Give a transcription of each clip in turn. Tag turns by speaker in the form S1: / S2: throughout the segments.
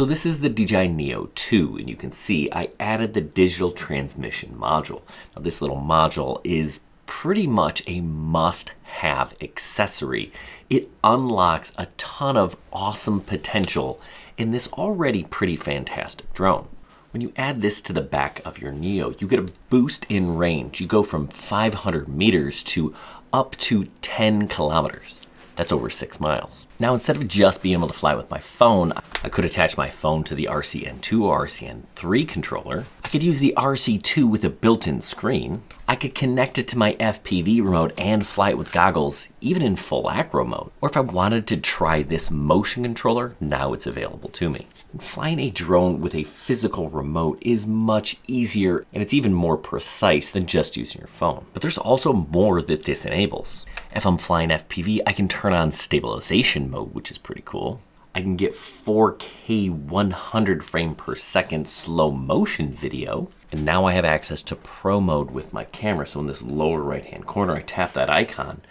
S1: So this is the DJI Neo 2, and you can see I added the digital transmission module. Now this little module is pretty much a must-have accessory. It unlocks a ton of awesome potential in this already pretty fantastic drone. When you add this to the back of your Neo, you get a boost in range. You go from 500 meters to up to 10 kilometers. That's over 6 miles. Now, instead of just being able to fly with my phone, I could attach my phone to the RCN2 or RCN3 controller. I could use the RC2 with a built-in screen. I could connect it to my FPV remote and fly it with goggles, even in full Acro Mode. Or if I wanted to try this motion controller, now it's available to me. And flying a drone with a physical remote is much easier, and it's even more precise than just using your phone. But there's also more that this enables. If I'm flying FPV, I can turn on Stabilization mode, which is pretty cool. I can get 4K 100 frame per second slow motion video. And now I have access to Pro mode with my camera. So in this lower right hand corner, I tap that icon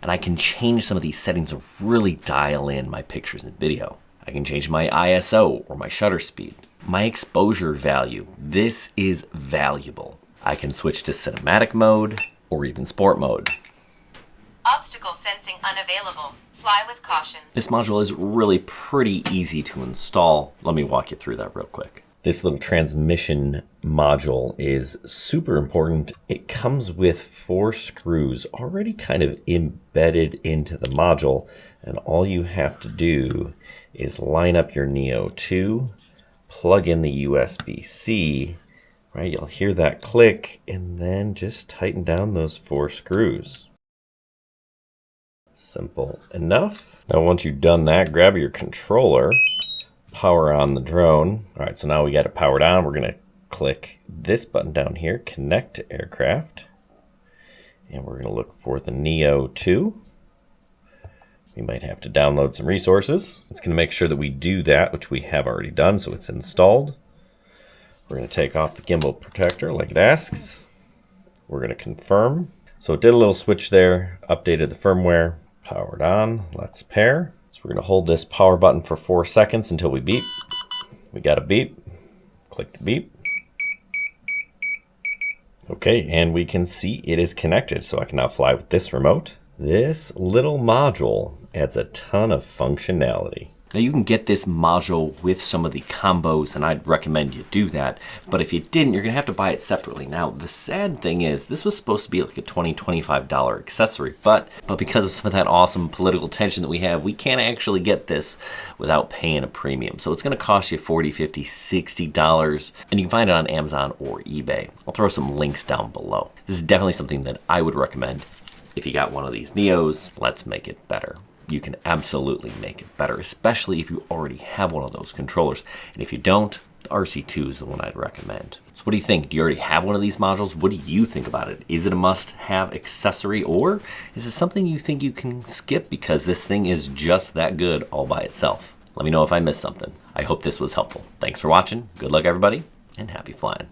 S1: and I can change some of these settings to really dial in my pictures and video. I can change my ISO or my shutter speed, my exposure value. This is valuable. I can switch to cinematic mode or even sport mode.
S2: Obstacle sensing unavailable. Fly with caution.
S1: This module is really pretty easy to install. Let me walk you through that real quick. This little transmission module is super important. It comes with 4 screws already kind of embedded into the module, and all you have to do is line up your Neo 2, plug in the USB-C, right? You'll hear that click, and then just tighten down those 4 screws. Simple enough. Now once you've done that, grab your controller, power on the drone. All right, so now we got it powered on. We're gonna click this button down here, connect to aircraft. And we're gonna look for the Neo 2. We might have to download some resources. It's gonna make sure that we do that, which we have already done, so it's installed. We're gonna take off the gimbal protector like it asks. We're gonna confirm. So it did a little switch there, updated the firmware. Powered on, let's pair. So we're gonna hold this power button for 4 seconds until we beep. We got a beep, click the beep. Okay, and we can see it is connected, so I can now fly with this remote. This little module adds a ton of functionality. Now you can get this module with some of the combos, and I'd recommend you do that. But if you didn't, you're gonna have to buy it separately. Now, the sad thing is this was supposed to be like a $20, $25 accessory, but because of some of that awesome political tension that we have, we can't actually get this without paying a premium. So it's gonna cost you $40, $50, $60, and you can find it on Amazon or eBay. I'll throw some links down below. This is definitely something that I would recommend. If you got one of these Neos, let's make it better. You can absolutely make it better, especially if you already have one of those controllers. And if you don't, the RC2 is the one I'd recommend. So what do you think? Do you already have one of these modules? What do you think about it? Is it a must-have accessory, or is it something you think you can skip because this thing is just that good all by itself? Let me know if I missed something. I hope this was helpful. Thanks for watching. Good luck, everybody, and happy flying.